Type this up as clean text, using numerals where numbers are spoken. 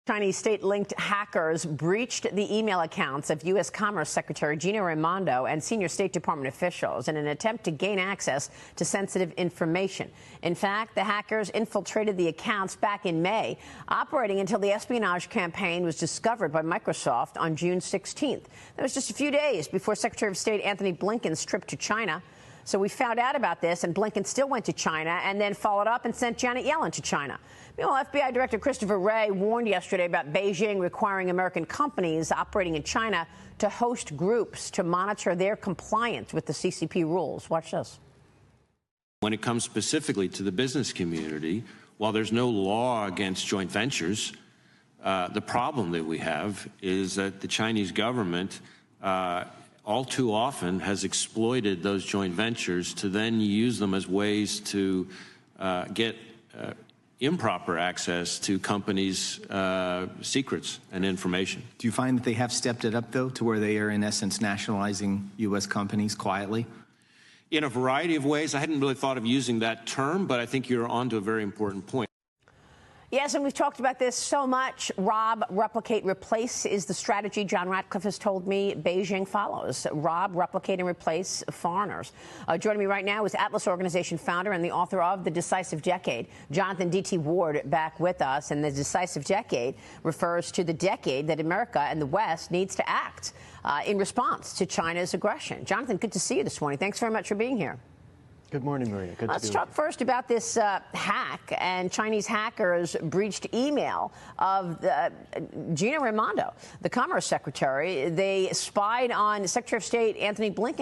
Chinese state-linked hackers breached the email accounts of U.S. Commerce Secretary Gina Raimondo and senior State Department officials in an attempt to gain access to sensitive information. In fact, the hackers infiltrated the accounts back in May, operating until the espionage campaign was discovered by Microsoft on June 16th. That was just a few days before Secretary of State Antony Blinken's trip to China. So we found out about this, and Blinken still went to China and then followed up and sent Janet Yellen to China. Meanwhile, FBI Director Christopher Wray warned yesterday about Beijing requiring American companies operating in China to host groups to monitor their compliance with the CCP rules. Watch this. When it comes specifically to the business community, while there's no law against joint ventures, the problem that we have is that the Chinese government all too often has exploited those joint ventures to then use them as ways to get improper access to companies' secrets and information. Do you find that they have stepped it up, though, to where they are, in essence, nationalizing U.S. companies quietly? In a variety of ways. I hadn't really thought of using that term, but I think you're onto a very important point. Yes, and we've talked about this so much. Rob, replicate, replace is the strategy John Ratcliffe has told me Beijing follows. Rob, replicate, and replace foreigners. Joining me right now is Atlas Organization founder and the author of The Decisive Decade, Jonathan D.T. Ward, back with us. And The Decisive Decade refers to the decade that America and the West needs to act in response to China's aggression. Jonathan, good to see you this morning. Thanks very much for being here. Good morning, Maria. Good Let's talk first about this hack. And Chinese hackers breached email of Gina Raimondo, the Commerce Secretary. They spied on Secretary of State Antony Blinken.